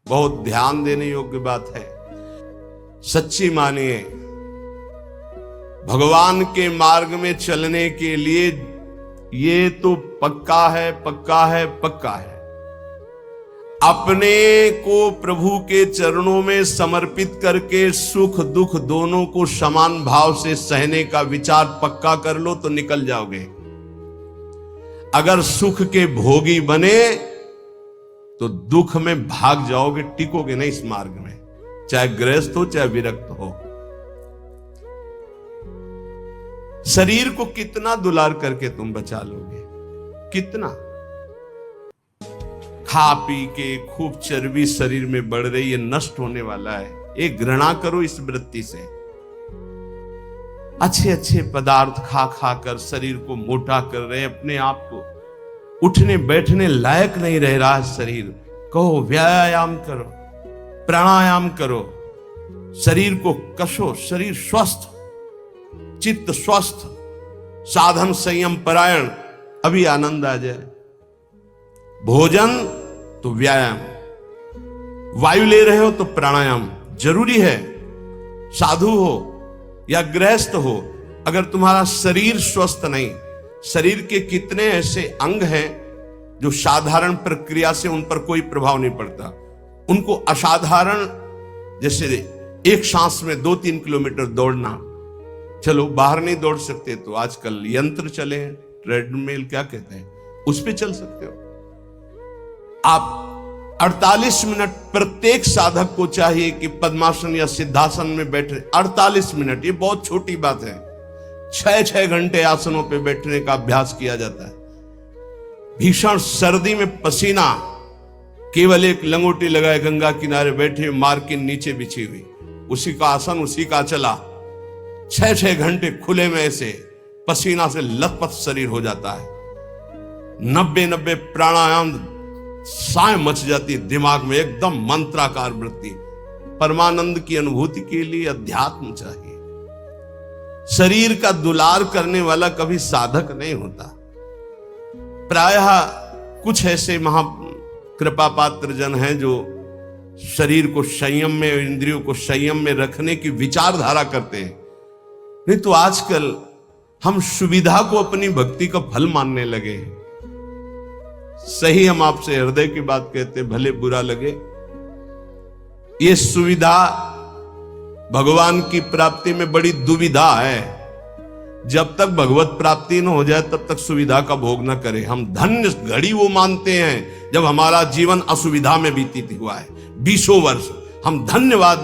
बहुत ध्यान देने योग्य बात है। सच्ची मानिए, भगवान के मार्ग में चलने के लिए ये तो पक्का है, पक्का है, पक्का है। अपने को प्रभु के चरणों में समर्पित करके सुख दुख दोनों को समान भाव से सहने का विचार पक्का कर लो तो निकल जाओगे। अगर सुख के भोगी बने तो दुख में भाग जाओगे, टिकोगे नहीं इस मार्ग में, चाहे गृहस्थ हो चाहे विरक्त हो। शरीर को कितना दुलार करके तुम बचा लोगे, कितना? खा पी के खूब चर्बी शरीर में बढ़ रही है, नष्ट होने वाला है। एक घृणा करो इस वृत्ति से। अच्छे अच्छे पदार्थ खा खा कर शरीर को मोटा कर रहे, अपने आप को उठने बैठने लायक नहीं रह रहा शरीर। कहो व्यायाम करो, प्राणायाम करो, शरीर को कसो, शरीर स्वस्थ, चित्त स्वस्थ, साधन संयम परायण, अभी आनंद आ जाए। भोजन तो व्यायाम, वायु ले रहे हो तो प्राणायाम जरूरी है। साधु हो या गृहस्थ हो, अगर तुम्हारा शरीर स्वस्थ नहीं, शरीर के कितने ऐसे अंग हैं जो साधारण प्रक्रिया से उन पर कोई प्रभाव नहीं पड़ता, उनको असाधारण, जैसे एक सांस में 2-3 किलोमीटर दौड़ना, चलो बाहर नहीं दौड़ सकते तो आजकल यंत्र चले हैं, ट्रेडमिल क्या कहते हैं, उस पे चल सकते हो आप। 48 मिनट प्रत्येक साधक को चाहिए कि पद्मासन या सिद्धासन में बैठे 48 मिनट। ये बहुत छोटी बात है। 6-6 घंटे आसनों पे बैठने का अभ्यास किया जाता है। भीषण सर्दी में पसीना, केवल एक लंगोटी लगाए गंगा किनारे बैठे, मार्किन नीचे बिछी हुई, उसी का आसन उसी का चला, 6-6 घंटे खुले में ऐसे पसीना से लथपथ शरीर हो जाता है। 90 प्राणायाम, साय मच जाती है दिमाग में, एकदम मंत्राकार वृत्ति। परमानंद की अनुभूति के लिए अध्यात्म चाहिए। शरीर का दुलार करने वाला कभी साधक नहीं होता। प्रायः कुछ ऐसे महा कृपा पात्र जन हैं जो शरीर को संयम में, इंद्रियों को संयम में रखने की विचारधारा करते हैं। नहीं तो आजकल हम सुविधा को अपनी भक्ति का फल मानने लगे हैं। सही, हम आपसे हृदय की बात कहते, भले बुरा लगे, ये सुविधा भगवान की प्राप्ति में बड़ी दुविधा है। जब तक भगवत प्राप्ति न हो जाए तब तक सुविधा का भोग न करें। हम धन्य घड़ी वो मानते हैं जब हमारा जीवन असुविधा में बीतित हुआ है, 20 वर्ष। हम धन्यवाद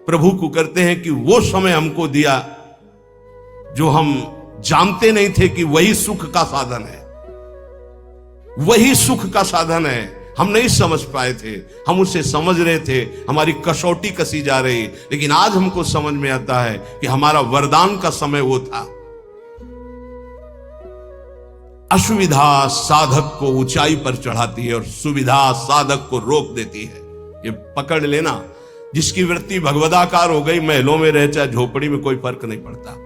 प्रभु को करते हैं कि वो समय हमको दिया जो हम जानते नहीं थे कि वही सुख का साधन है, वही सुख का साधन है। हम नहीं समझ पाए थे, हम उसे समझ रहे थे, हमारी कसौटी कसी जा रही, लेकिन आज हमको समझ में आता है कि हमारा वरदान का समय वो था। असुविधा साधक को ऊंचाई पर चढ़ाती है और सुविधा साधक को रोक देती है। ये पकड़ लेना। जिसकी वृत्ति भगवदाकार हो गई, महलों में रहे चाहे झोपड़ी में, कोई फर्क नहीं पड़ता।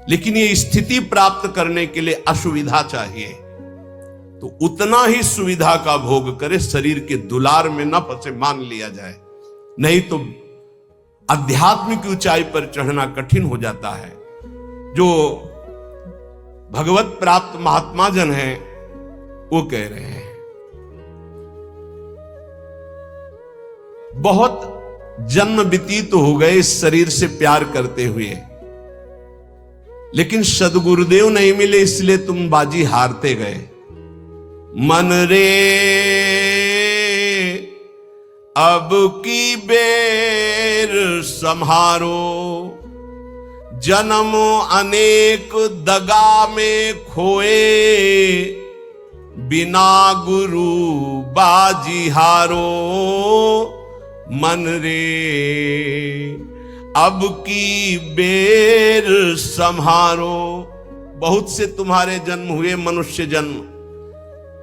लेकिन ये स्थिति प्राप्त करने के लिए असुविधा चाहिए, तो उतना ही सुविधा का भोग करे, शरीर के दुलार में न फंसे, मान लिया जाए। नहीं तो आध्यात्मिक ऊंचाई पर चढ़ना कठिन हो जाता है। जो भगवत प्राप्त महात्मा जन हैं वो कह रहे हैं, बहुत जन्म व्यतीत हो गए इस शरीर से प्यार करते हुए, लेकिन सदगुरुदेव नहीं मिले, इसलिए तुम बाजी हारते गए। मन रे अब की बेर सम्हारो, जन्म अनेक दगा में खोए, बिना गुरु बाजी हारो। मन रे अब की बेर सम्हारो। बहुत से तुम्हारे जन्म हुए, मनुष्य जन्म,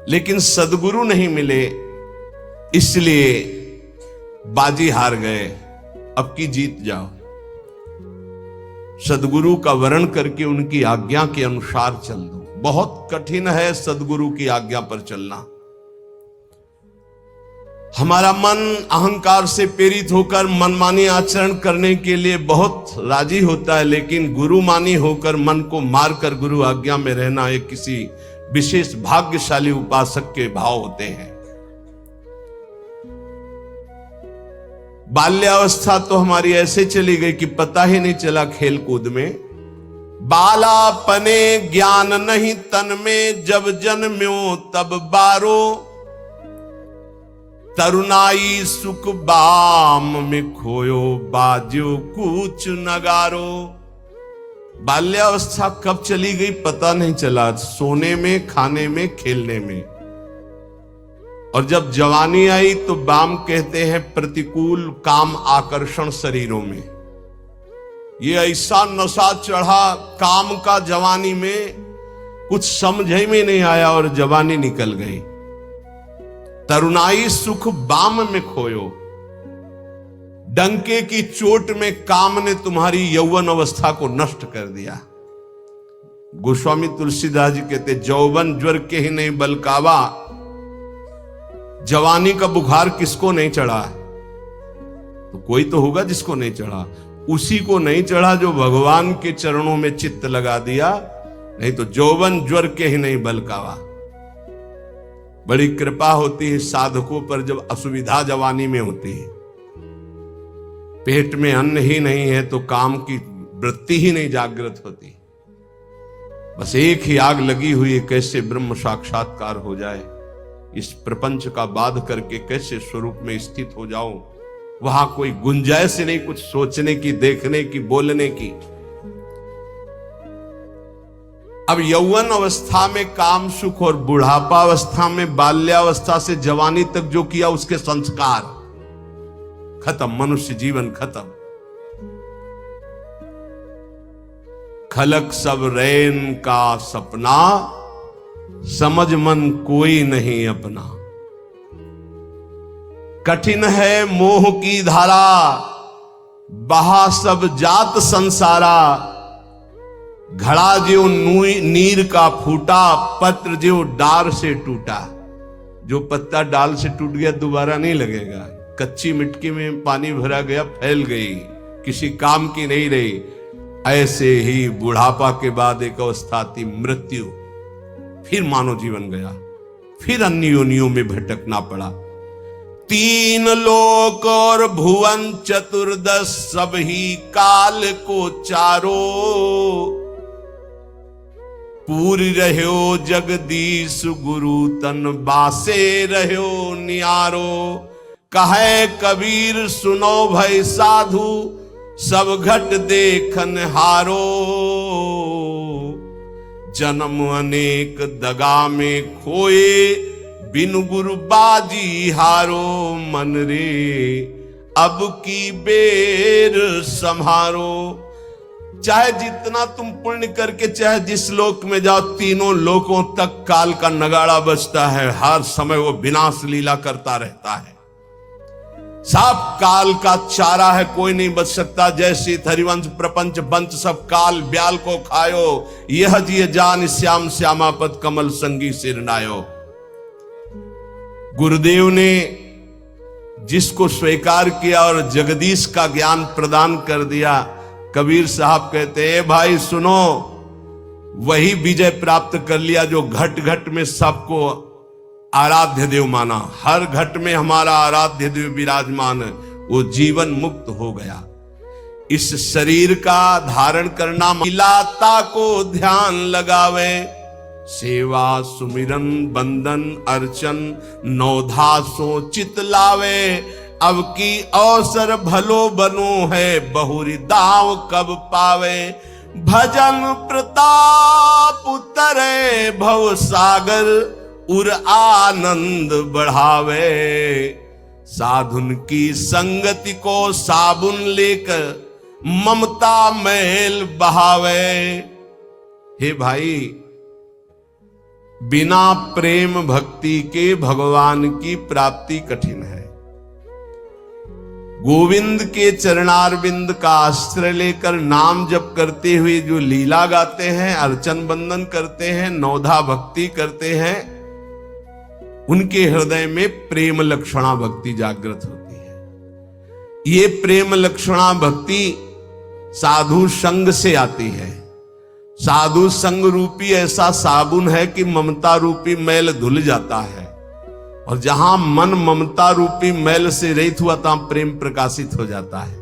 लेकिन सदगुरु नहीं मिले, इसलिए बाजी हार गए। अब की जीत जाओ। सदगुरु का वर्ण करके उनकी आज्ञा के अनुसार चल दो। बहुत कठिन है सदगुरु की आज्ञा पर चलना। हमारा मन अहंकार से प्रेरित होकर मनमानी आचरण करने के लिए बहुत राजी होता है, लेकिन गुरुमानी होकर मन को मारकर गुरु आज्ञा में रहना एक किसी विशेष भाग्यशाली उपासक के भाव होते हैं। बाल्यावस्था तो हमारी ऐसे चली गई कि पता ही नहीं चला खेल कूद में। बालापने ज्ञान नहीं तन में, जब जन्म्यो तब बारो, तरुणाई सुख बाम में खोयो, बाजो कूच नगारो। बाल्यावस्था कब चली गई पता नहीं चला, सोने में, खाने में, खेलने में। और जब जवानी आई तो बाम कहते हैं प्रतिकूल काम आकर्षण शरीरों में। ये ऐसा नशा चढ़ा काम का जवानी में, कुछ समझ में नहीं आया और जवानी निकल गई। तरुणाई सुख बाम में खोयो, डंके की चोट में काम ने तुम्हारी यौवन अवस्था को नष्ट कर दिया। गोस्वामी तुलसीदास जी कहते जौवन ज्वर के ही नहीं बलकावा, जवानी का बुखार किसको नहीं चढ़ा? तो कोई तो होगा जिसको नहीं चढ़ा। उसी को नहीं चढ़ा जो भगवान के चरणों में चित्त लगा दिया, नहीं तो जौवन ज्वर के ही नहीं बलकावा। बड़ी कृपा होती है साधकों पर जब असुविधा जवानी में होती है। पेट में अन्न ही नहीं है तो काम की वृत्ति ही नहीं जागृत होती। बस एक ही आग लगी हुई है, कैसे ब्रह्म साक्षात्कार हो जाए, इस प्रपंच का बाध करके कैसे स्वरूप में स्थित हो जाऊं। वहां कोई गुंजाइश नहीं कुछ सोचने की, देखने की, बोलने की। अब यौवन अवस्था में काम सुख और बुढ़ापा अवस्था में बाल्यावस्था से जवानी तक जो किया उसके संस्कार खत्म, मनुष्य जीवन खत्म। खलक सब रैन का सपना, समझ मन कोई नहीं अपना। कठिन है मोह की धारा, बहा सब जात संसारा। घड़ा जो नीर का फूटा, पत्र जो डार से टूटा। जो पत्ता डाल से टूट गया दोबारा नहीं लगेगा। कच्ची मिट्टी में पानी भरा गया, फैल गई, किसी काम की नहीं रही। ऐसे ही बुढ़ापा के बाद एक अवस्था आती मृत्यु, फिर मानव जीवन गया, फिर अन्य योनियों में भटकना पड़ा। तीन लोक और भुवन चतुर्दश, सब ही काल को चारो। पूरी रहो जगदीश गुरु तन, बासे रहो नियारो। कहे कबीर सुनो भय साधु, सब घट देखन हारो। जन्म अनेक दगा में खोए, बिनु गुरु बाजी हारो। मन रे अब की बेर संहारो। चाहे जितना तुम पुण्य करके चाहे जिस लोक में जाओ, तीनों लोकों तक काल का नगाड़ा बजता है। हर समय वो विनाश लीला करता रहता है। सब काल का चारा है, कोई नहीं बच सकता। जैसे हरिवंश प्रपंच बंच सब काल ब्याल को खायो। यह जिय जान श्याम श्यामापद, कमल संगी सिरनायो। गुरुदेव ने जिसको स्वीकार किया और जगदीश का ज्ञान प्रदान कर दिया, कबीर साहब कहते हैं भाई सुनो, वही विजय प्राप्त कर लिया जो घट घट में सबको आराध्य देव माना। हर घट में हमारा आराध्य देव विराजमान है, वो जीवन मुक्त हो गया। इस शरीर का धारण करना, मिलाता को ध्यान लगावे। सेवा सुमिरन बंदन अर्चन, नौधा सो चित लावे। अब की अवसर भलो बनो है, बहुरी दाव कब पावे। भजन प्रताप उतरे भव सागर, उर आनंद बढ़ावे। साधुन की संगति को साबुन लेकर, ममता मैल बहावे। हे भाई, बिना प्रेम भक्ति के भगवान की प्राप्ति कठिन है। गोविंद के चरणारविंद का आश्रय लेकर नाम जप करते हुए जो लीला गाते हैं, अर्चन बंदन करते हैं, नौधा भक्ति करते हैं, उनके हृदय में प्रेम लक्षणा भक्ति जागृत होती है। ये प्रेम लक्षणा भक्ति साधु संग से आती है। साधु संग रूपी ऐसा साबुन है कि ममता रूपी मैल धुल जाता है, और जहां मन ममता रूपी मैल से रहित हुआ तहां प्रेम प्रकाशित हो जाता है।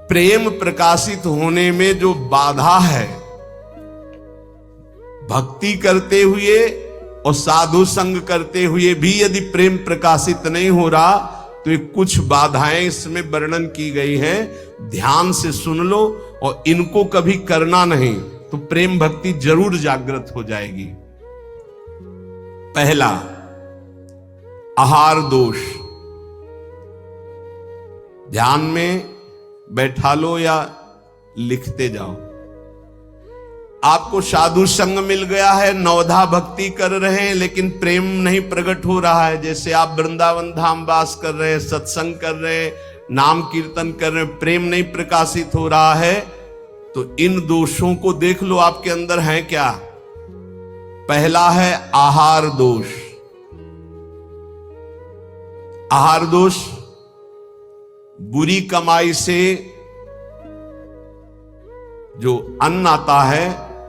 प्रेम प्रकाशित होने में जो बाधा है, भक्ति करते हुए और साधु संग करते हुए भी यदि प्रेम प्रकाशित नहीं हो रहा, तो ये कुछ बाधाएं इसमें वर्णन की गई हैं। ध्यान से सुन लो, और इनको कभी करना नहीं तो प्रेम भक्ति जरूर जागृत हो जाएगी। पहला, आहार दोष। ध्यान में बैठा लो या लिखते जाओ। आपको साधु संग मिल गया है, नवधा भक्ति कर रहे हैं, लेकिन प्रेम नहीं प्रकट हो रहा है। जैसे आप वृंदावन धाम वास कर रहे हैं, सत्संग कर रहे हैं, नाम कीर्तन कर रहे हैं, प्रेम नहीं प्रकाशित हो रहा है, तो इन दोषों को देख लो आपके अंदर है क्या। पहला है आहार दोष। आहार दोष बुरी कमाई से जो अन्न आता है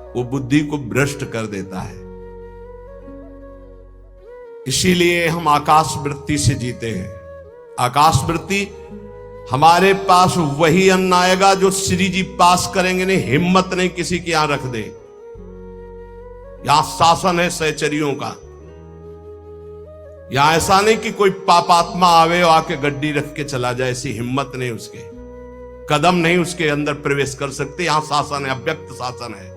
वो बुद्धि को भ्रष्ट कर देता है। इसीलिए हम आकाश वृत्ति से जीते हैं। आकाश वृत्ति, हमारे पास वही अन्न आएगा जो श्री जी पास करेंगे नहीं। हिम्मत नहीं किसी के यहां रख दे। यहां शासन है सहचरियों का। यहां ऐसा नहीं कि कोई पापात्मा आवे और आके गड्डी रख के चला जाए, ऐसी हिम्मत नहीं, उसके कदम नहीं उसके अंदर प्रवेश कर सकते। यहां शासन है, अव्यक्त शासन है।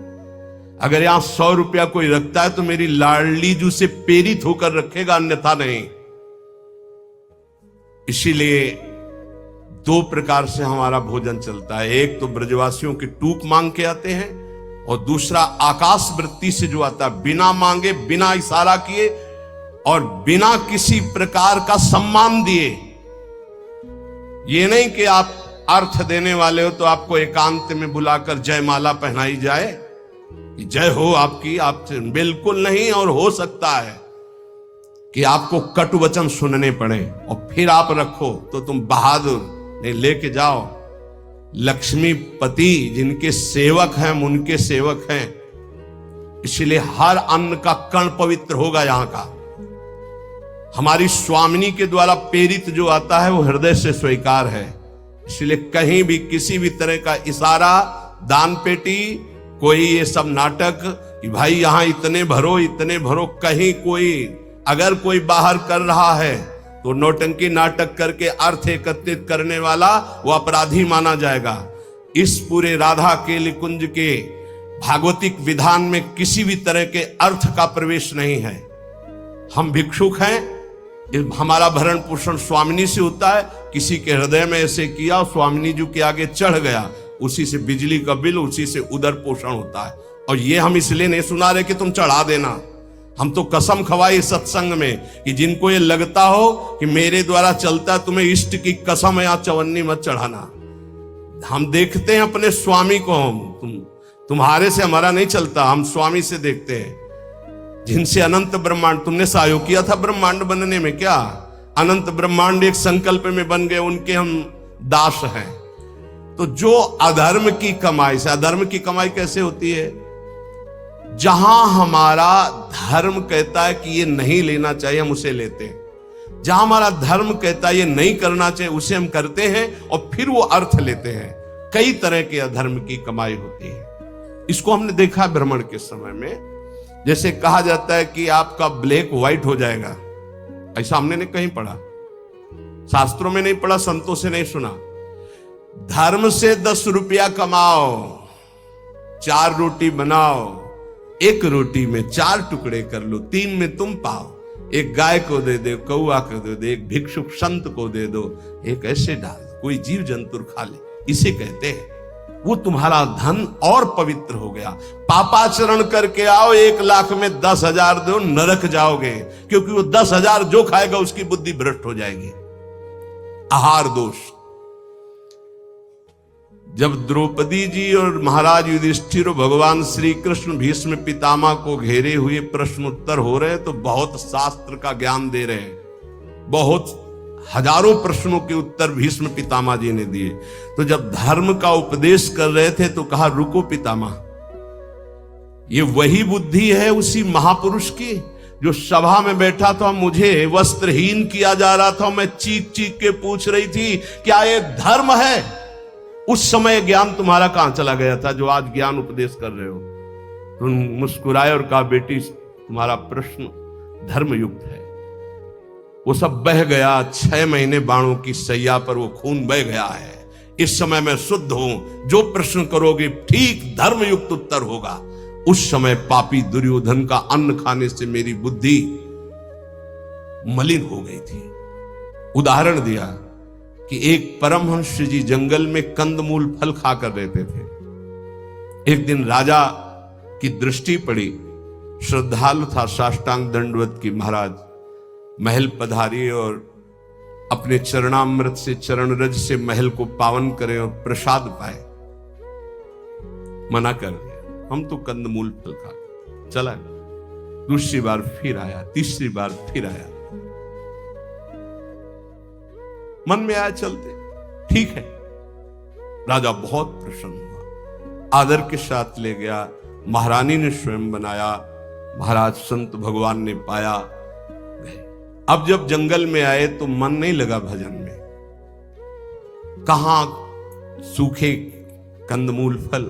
अगर यहां 100 रुपया कोई रखता है तो मेरी लाडली जू से प्रेरित होकर रखेगा, अन्यथा नहीं। इसीलिए 2 प्रकार से हमारा भोजन चलता है। एक तो ब्रजवासियों की टूक मांग के आते हैं, और दूसरा आकाश वृत्ति से जो आता है, बिना मांगे, बिना इशारा किए और बिना किसी प्रकार का सम्मान दिए। ये नहीं कि आप अर्थ देने वाले हो तो आपको एकांत में बुलाकर जयमाला पहनाई जाए कि जय हो आपकी, आपसे बिल्कुल नहीं। और हो सकता है कि आपको कटु वचन सुनने पड़े और फिर आप रखो तो तुम बहादुर नहीं, लेके जाओ। लक्ष्मीपति जिनके सेवक हैं, उनके सेवक हैं, इसलिए हर अन्न का कण पवित्र होगा यहां का। हमारी स्वामिनी के द्वारा प्रेरित जो आता है वो हृदय से स्वीकार है। इसलिए कहीं भी किसी भी तरह का इशारा, दान पेटी, कोई ये सब नाटक कि भाई यहां इतने भरो, इतने भरो, कहीं कोई अगर कोई बाहर कर रहा है तो नौटंकी नाटक करके अर्थ एकत्रित करने वाला वो अपराधी माना जाएगा। इस पूरे राधा केली कुंज के भागवतिक विधान में किसी भी तरह के अर्थ का प्रवेश नहीं है। हम भिक्षुक हैं, हमारा भरण पोषण स्वामिनी से होता है। किसी के हृदय में ऐसे किया, स्वामिनी जी के आगे चढ़ गया, उसी से बिजली का बिल, उसी से उदर पोषण होता है। और ये हम इसलिए नहीं सुना रहे कि तुम चढ़ा देना। हम तो कसम खवाई सत्संग में कि जिनको ये लगता हो कि मेरे द्वारा चलता है, तुम्हें इष्ट की कसम है, यहाँ चवन्नी मत चढ़ाना। हम देखते हैं अपने स्वामी को, तुम्हारे से हमारा नहीं चलता, हम स्वामी से देखते हैं जिनसे अनंत ब्रह्मांड। तुमने सहयोग किया था ब्रह्मांड बनने में क्या? अनंत ब्रह्मांड एक संकल्प में बन गए, उनके हम दास हैं। तो जो अधर्म की कमाई से, अधर्म की कमाई कैसे होती है? जहां हमारा धर्म कहता है कि ये नहीं लेना चाहिए, हम उसे लेते हैं। जहां हमारा धर्म कहता है ये नहीं करना चाहिए, उसे हम करते हैं और फिर वो अर्थ लेते हैं। कई तरह के अधर्म की कमाई होती है। इसको हमने देखा भ्रमण के समय में। जैसे कहा जाता है कि आपका ब्लैक व्हाइट हो जाएगा, ऐसा हमने नहीं कहीं पढ़ा, शास्त्रों में नहीं पढ़ा, संतों से नहीं सुना। धर्म से 10 रुपया कमाओ, 4 रोटी बनाओ, 1 रोटी में 4 टुकड़े कर लो, 3 में तुम पाओ। एक गाय को दे दो, कौआ को दे दो, एक भिक्षुक संत को दे दो, एक ऐसे डाल, कोई जीव जंतु खा ले, इसे कहते हैं। वो तुम्हारा धन और पवित्र हो गया। पापाचरण करके आओ, 1 लाख में 10,000 दो, नरक जाओगे, क्योंकि वो 10,000 जो खाएगा उसकी बुद्धि भ्रष्ट हो जाएगी। आहार दोष। जब द्रौपदी जी और महाराज युधिष्ठिर और भगवान श्री कृष्ण भीष्म पितामह को घेरे हुए प्रश्न उत्तर हो रहे हैं, तो बहुत शास्त्र का ज्ञान दे रहे हैं, बहुत हजारों प्रश्नों के उत्तर भीष्म पितामह जी ने दिए। तो जब धर्म का उपदेश कर रहे थे तो कहा रुको पितामह, ये वही बुद्धि है उसी महापुरुष की जो सभा में बैठा था, मुझे वस्त्रहीन किया जा रहा था, मैं चीख चीख के पूछ रही थी क्या ये धर्म है? उस समय ज्ञान तुम्हारा कहां चला गया था जो आज ज्ञान उपदेश कर रहे हो? तुम मुस्कुराए और कहा बेटी तुम्हारा प्रश्न धर्मयुक्त है। वो सब बह गया, 6 महीने बाणों की सैया पर वो खून बह गया है। इस समय मैं शुद्ध हूं, जो प्रश्न करोगे ठीक धर्मयुक्त उत्तर होगा। उस समय पापी दुर्योधन का अन्न खाने से मेरी बुद्धि मलिन हो गई थी। उदाहरण दिया कि एक परमहंस जी जंगल में कंदमूल फल खाकर रहते थे। एक दिन राजा की दृष्टि पड़ी, श्रद्धालु था, साष्टांग दंडवत की महाराज महल पधारी और अपने चरणामृत से चरण रज से महल को पावन करें और प्रसाद पाए। मना कर दिया, हम तो कंदमूल फल खा चला। दूसरी बार फिर आया, तीसरी बार फिर आया, मन में आया चलते, ठीक है। राजा बहुत प्रसन्न हुआ, आदर के साथ ले गया, महारानी ने स्वयं बनाया, महाराज संत भगवान ने पाया। अब जब जंगल में आए तो मन नहीं लगा भजन में, कहां सूखे कंदमूल फल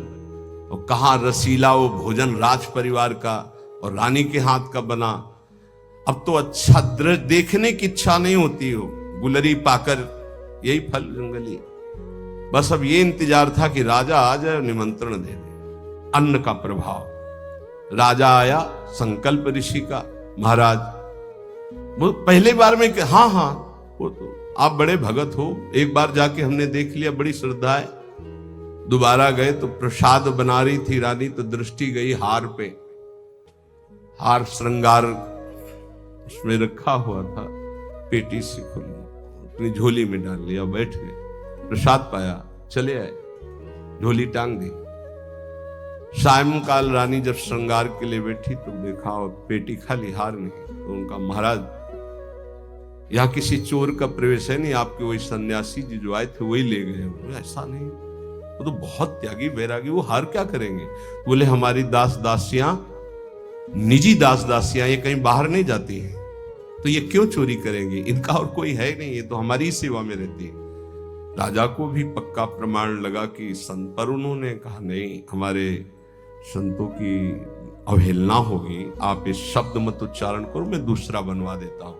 और कहां रसीला वो भोजन राज परिवार का और रानी के हाथ का बना। अब तो अच्छा दृश्य देखने की इच्छा नहीं होती हो, गुलरी पाकर यही फल जंगली। बस अब ये इंतजार था कि राजा आ जाए, निमंत्रण दे दे। अन्न का प्रभाव, राजा आया, संकल्प ऋषि का, महाराज वो पहले बार में हाँ हाँ वो तो आप बड़े भगत हो, एक बार जाके हमने देख लिया, बड़ी श्रद्धा है। दोबारा गए तो प्रसाद बना रही थी रानी, तो दृष्टि गई हार पे, हार श्रृंगार उसमें रखा हुआ था, पेटी से खुल अपनी झोली में डाल लिया, बैठ गए, प्रसाद पाया, चले आए, झोली टांग दी। सायंकाल रानी जब श्रृंगार के लिए बैठी तो देखा और पेटी खाली, हार नहीं। तो उनका महाराज यहाँ किसी चोर का प्रवेश है नहीं, आपके वही सन्यासी जी जो आए थे वही ले गए। ऐसा नहीं, वो तो बहुत त्यागी वैरागी, वो हार क्या करेंगे? बोले हमारी दास दासियां, निजी दास दासियां, ये कहीं बाहर नहीं जाती हैं, तो ये क्यों चोरी करेंगे? इनका और कोई है नहीं, ये तो हमारी सेवा में रहती है। राजा को भी पक्का प्रमाण लगा कि संत, पर उन्होंने कहा नहीं, हमारे संतों की अवहेलना होगी, आप इस शब्द मत उच्चारण करो, मैं दूसरा बनवा देता हूं।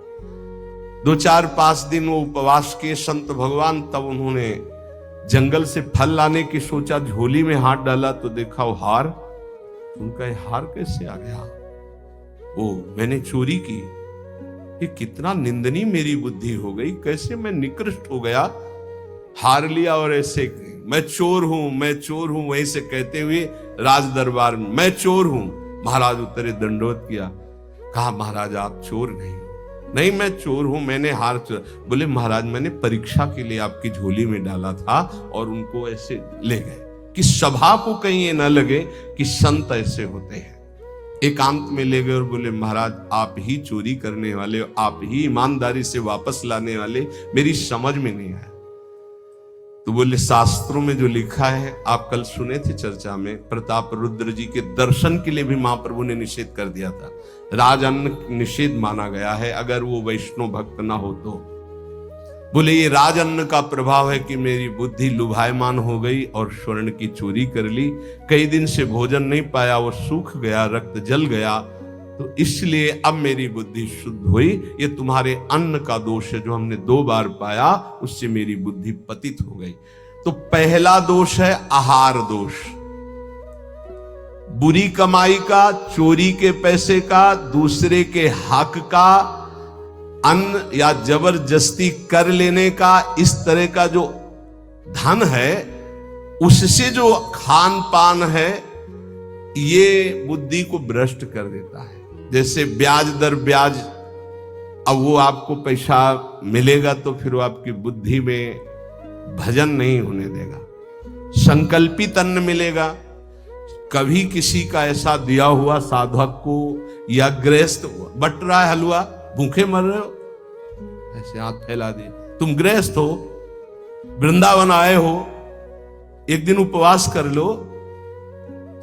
2-4-5 दिन वो उपवास किए संत भगवान, तब उन्होंने जंगल से फल लाने की सोचा, झोली में हाथ डाला तो देखा वो हार। उनका ये हार कैसे आ गया? वो मैंने चोरी की, ये कितना निंदनीय मेरी बुद्धि हो गई, कैसे मैं निकृष्ट हो गया, हार लिया और ऐसे मैं चोर हूं, मैं चोर हूं, वहीं से कहते हुए राज दरबार में मैं चोर हूं। महाराज उतरे, दंडोत किया, कहा महाराज आप चोर नहीं, नहीं मैं चोर हूं, मैंने हार बोले महाराज मैंने परीक्षा के लिए आपकी झोली में डाला था और उनको ऐसे ले गए, कि सभा को कहीं ये ना लगे कि संत ऐसे होते हैं। एकांत में ले गए और बोले महाराज आप ही चोरी करने वाले, आप ही ईमानदारी से वापस लाने वाले, मेरी समझ में नहीं आया। तो बोले शास्त्रों में जो लिखा है, आप कल सुने थे चर्चा में, प्रताप रुद्र जी के दर्शन के लिए भी महाप्रभु ने निषेध कर दिया था, राजअन्न निषेध माना गया है अगर वो वैष्णव भक्त ना हो तो। बोले ये राजअन्न का प्रभाव है कि मेरी बुद्धि लुभायमान हो गई और स्वर्ण की चोरी कर ली, कई दिन से भोजन नहीं पाया, वो सूख गया, रक्त जल गया, तो इसलिए अब मेरी बुद्धि शुद्ध हुई। ये तुम्हारे अन्न का दोष है जो हमने 2 बार पाया, उससे मेरी बुद्धि पतित हो गई। तो पहला दोष है आहार दोष, बुरी कमाई का, चोरी के पैसे का, दूसरे के हक का, अन्न या जबरदस्ती कर लेने का, इस तरह का जो धन है उससे जो खान पान है, ये बुद्धि को भ्रष्ट कर देता है। जैसे ब्याज दर ब्याज, अब वो आपको पैसा मिलेगा तो फिर वो आपकी बुद्धि में भजन नहीं होने देगा, संकल्पित अन्न मिलेगा। कभी किसी का ऐसा दिया हुआ साधक को या गृहस्थ बट रहा है हलवा, भूखे मर रहे हो, ऐसे हाथ फैला दिए, तुम गृहस्थ हो, वृंदावन आए हो, एक दिन उपवास कर लो,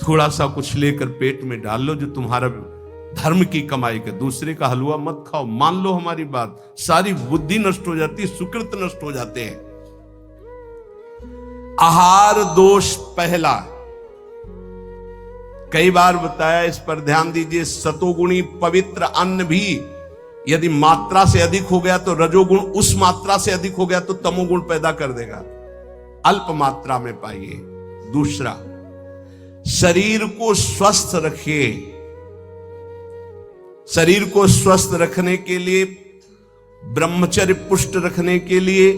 थोड़ा सा कुछ लेकर पेट में डाल लो जो तुम्हारा धर्म की कमाई का, दूसरे का हलवा मत खाओ। मान लो हमारी बात, सारी बुद्धि नष्ट हो जाती, सुकृत नष्ट हो जाते हैं। आहार दोष पहला, कई बार बताया, इस पर ध्यान दीजिए। सतोगुणी पवित्र अन्न भी यदि मात्रा से अधिक हो गया तो रजोगुण, उस मात्रा से अधिक हो गया तो तमोगुण पैदा कर देगा। अल्प मात्रा में पाइए। दूसरा, शरीर को स्वस्थ रखिए। शरीर को स्वस्थ रखने के लिए, ब्रह्मचर्य पुष्ट रखने के लिए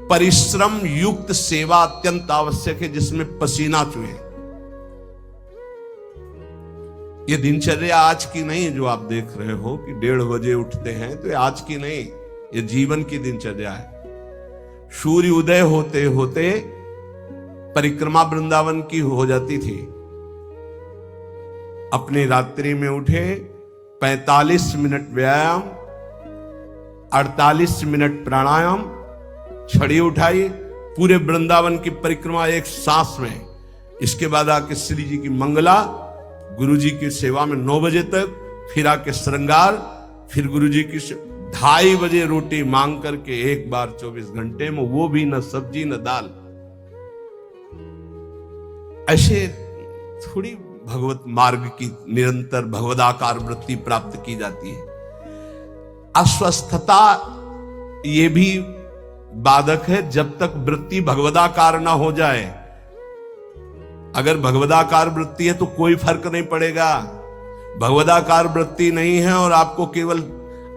परिश्रम युक्त सेवा अत्यंत आवश्यक है, जिसमें पसीना चुहे। ये दिनचर्या आज की नहीं है जो आप देख रहे हो कि 1:30 बजे उठते हैं, तो ये आज की नहीं, ये जीवन की दिनचर्या है। सूर्य उदय होते होते परिक्रमा वृंदावन की हो जाती थी। अपनी रात्रि में उठे, 45 मिनट व्यायाम, 48 मिनट प्राणायाम, छड़ी उठाई, पूरे वृंदावन की परिक्रमा एक सांस में। इसके बाद आके श्री जी की मंगला, गुरु जी की सेवा में 9 बजे तक, फिर आके श्रृंगार, फिर गुरु जी की 2:30 बजे रोटी मांग करके एक बार 24 घंटे में, वो भी न सब्जी न दाल। ऐसे थोड़ी भगवत मार्ग की निरंतर भगवदाकार वृत्ति प्राप्त की जाती है। अस्वस्थता ये भी बाधक है, जब तक वृत्ति भगवदाकार ना हो जाए। अगर भगवदाकार वृत्ति है तो कोई फर्क नहीं पड़ेगा। भगवदाकार वृत्ति नहीं है और आपको केवल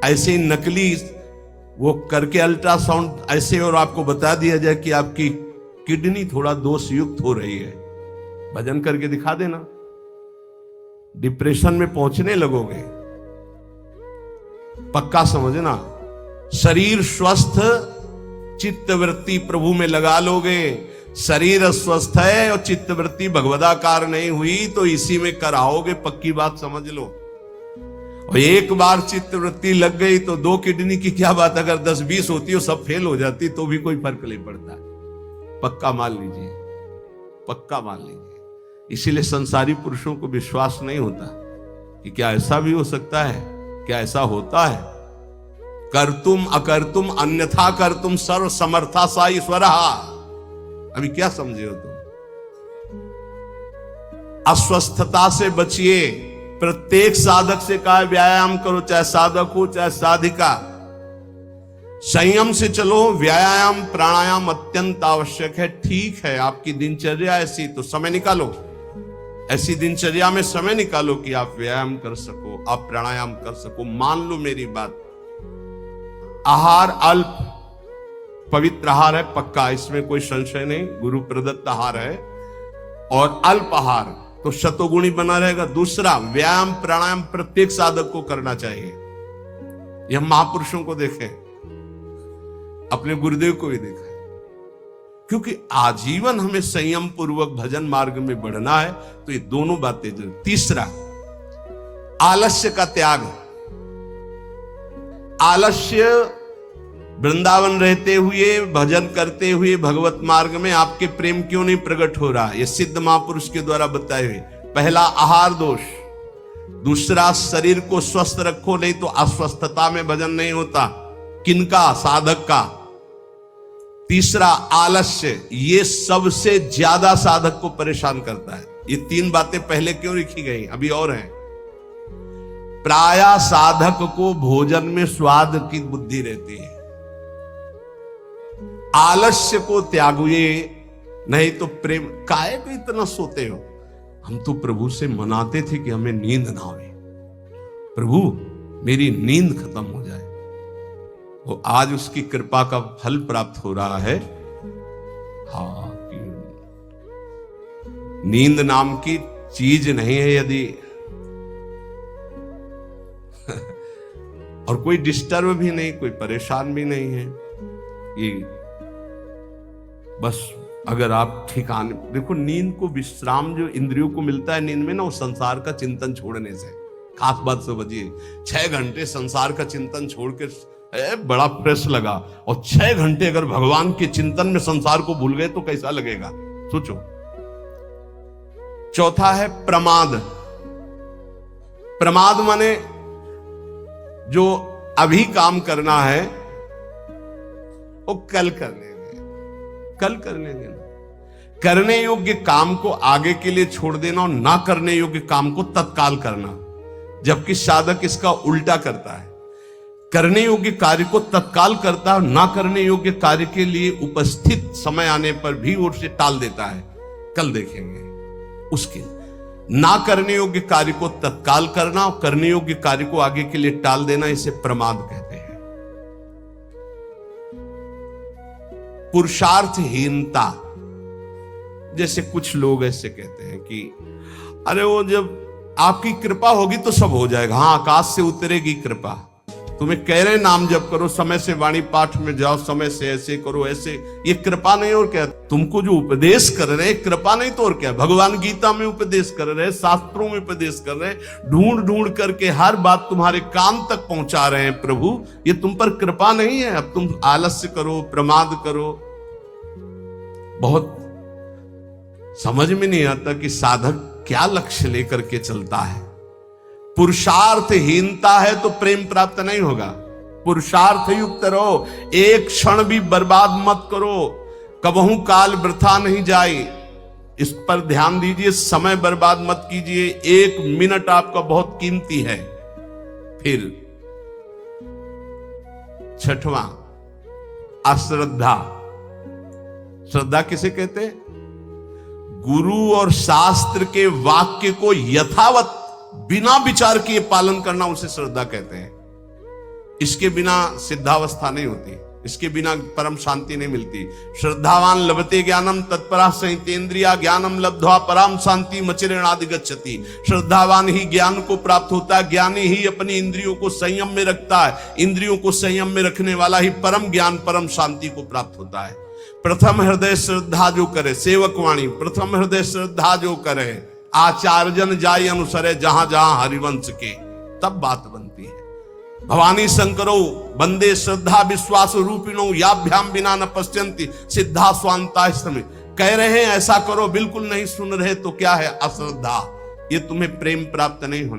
ऐसे नकली वो करके अल्ट्रासाउंड ऐसे और आपको बता दिया जाए कि आपकी किडनी थोड़ा दोष युक्त हो रही है, भजन करके दिखा देना, डिप्रेशन में पहुंचने लगोगे। पक्का समझना, शरीर स्वस्थ, चित्तवृत्ति प्रभु में लगा लोगे। शरीर अस्वस्थ है और चित्तवृत्ति भगवदाकार नहीं हुई तो इसी में कराओगे, पक्की बात समझ लो। और एक बार चित्तवृत्ति लग गई तो 2 किडनी की क्या बात, अगर 10-20 होती हो सब फेल हो जाती तो भी कोई फर्क नहीं पड़ता। पक्का मान लीजिए, पक्का मान लीजिए। इसीलिए संसारी पुरुषों को विश्वास नहीं होता कि क्या ऐसा भी हो सकता है, क्या ऐसा होता है। कर्तुम अकर्तुम अन्यथा कर्तुम सर्व समर्था सा ईश्वरः। अभी क्या समझे हो तुम? अस्वस्थता से बचिए। प्रत्येक साधक से कहा व्यायाम करो, चाहे साधक हो चाहे साधिका। संयम से चलो, व्यायाम प्राणायाम अत्यंत आवश्यक है। ठीक है, आपकी दिनचर्या ऐसी तो समय निकालो, ऐसी दिनचर्या में समय निकालो कि आप व्यायाम कर सको, आप प्राणायाम कर सको। मान लो मेरी बात, आहार अल्प पवित्र आहार है, पक्का, इसमें कोई संशय नहीं, गुरु प्रदत्त आहार है, और अल्प आहार तो शतोगुणी बना रहेगा। दूसरा, व्यायाम प्राणायाम प्रत्येक साधक को करना चाहिए। यह महापुरुषों को देखें, अपने गुरुदेव को भी देखा है, क्योंकि आजीवन हमें संयम पूर्वक भजन मार्ग में बढ़ना है, तो ये दोनों बातें जरूर। तीसरा, आलस्य का त्याग। आलस्य वृंदावन रहते हुए, भजन करते हुए भगवत मार्ग में आपके प्रेम क्यों नहीं प्रकट हो रहा? ये सिद्ध महापुरुष के द्वारा बताए हुए। पहला, आहार दोष। दूसरा, शरीर को स्वस्थ रखो, नहीं तो अस्वस्थता में भजन नहीं होता। किनका? साधक का। तीसरा, आलस्य। ये सबसे ज्यादा साधक को परेशान करता है। ये 3 बातें पहले क्यों लिखी गई, अभी और हैं। प्रायः साधक को भोजन में स्वाद की बुद्धि रहती है। आलस्य को त्यागिए, नहीं तो प्रेम। काहे को इतना सोते हो? हम तो प्रभु से मनाते थे कि हमें नींद ना आए, प्रभु मेरी नींद खत्म हो जाए। वो आज उसकी कृपा का फल प्राप्त हो रहा है। हाँ, नींद नाम की चीज नहीं है यदि और कोई डिस्टर्ब भी नहीं, कोई परेशान भी नहीं है, ये बस अगर आप ठिकाने देखो, नींद को विश्राम जो इंद्रियों को मिलता है नींद में ना, वो संसार का चिंतन छोड़ने से। खास बात समझिए, 6 घंटे संसार का चिंतन छोड़ के बड़ा फ्रेश लगा, और 6 घंटे अगर भगवान के चिंतन में संसार को भूल गए तो कैसा लगेगा, सोचो। चौथा है प्रमाद। प्रमाद माने जो अभी काम करना है वो कल कर लेंगे, कल कर लेंगे। करने योग्य काम को आगे के लिए छोड़ देना और ना करने योग्य काम को तत्काल करना, जबकि साधक इसका उल्टा करता है। करने योग्य कार्य को तत्काल करता है, ना करने योग्य कार्य के लिए उपस्थित समय आने पर भी उसे टाल देता है, कल देखेंगे। उसके ना करने योग्य कार्य को तत्काल करना और करने योग्य कार्य को आगे के लिए टाल देना, इसे प्रमाद कहते हैं। पुरुषार्थहीनता, जैसे कुछ लोग ऐसे कहते हैं कि अरे वो जब आपकी कृपा होगी तो सब हो जाएगा। हाँ, आकाश से उतरेगी कृपा। तुम्हें कह रहे नाम जप करो, समय से वाणी पाठ में जाओ, समय से ऐसे करो ऐसे, ये कृपा नहीं और क्या? तुमको जो उपदेश कर रहे हैं कृपा नहीं तो और क्या? भगवान गीता में उपदेश कर रहे हैं, शास्त्रों में उपदेश कर रहे हैं, ढूंढ ढूंढ करके हर बात तुम्हारे कान तक पहुंचा रहे हैं प्रभु, ये तुम पर कृपा नहीं है? अब तुम आलस्य करो, प्रमाद करो। बहुत समझ में नहीं आता कि साधक क्या लक्ष्य लेकर के चलता है। पुरुषार्थहीनता है तो प्रेम प्राप्त नहीं होगा। पुरुषार्थ युक्त रहो, एक क्षण भी बर्बाद मत करो, कबहू काल वृथा नहीं जाए, इस पर ध्यान दीजिए। समय बर्बाद मत कीजिए, 1 मिनट आपका बहुत कीमती है। फिर 6वां, अश्रद्धा। श्रद्धा किसे कहते हैं? गुरु और शास्त्र के वाक्य को यथावत बिना विचार किए पालन करना, उसे श्रद्धा कहते हैं। इसके बिना सिद्धावस्था नहीं होती, इसके बिना परम शांति नहीं मिलती। श्रद्धावान लभते ज्ञानम तत्परा संहितेन्द्रिया ज्ञानम लब्ध्वा पराम शांति मचिरेणादि गच्छति। श्रद्धावान ही ज्ञान को प्राप्त होता है, ज्ञानी ही अपनी इंद्रियों को संयम में रखता है, इंद्रियों को संयम में रखने वाला ही परम ज्ञान परम शांति को प्राप्त होता है। प्रथम हृदय श्रद्धा जो करे, सेवक वाणी, प्रथम हृदय श्रद्धा जो करे, आचार्यजन जाय अनुसरे जहां जहां हरिवंश के, तब बात बनती है। भवानी शंकरो बंदे श्रद्धा विश्वास रूपिणो याभ्याम बिना न पश्यन्ति सिद्धा स्वांता समय। कह रहे हैं ऐसा करो, बिल्कुल नहीं सुन रहे तो क्या है? अश्रद्धा। ये तुम्हें प्रेम प्राप्त नहीं होना।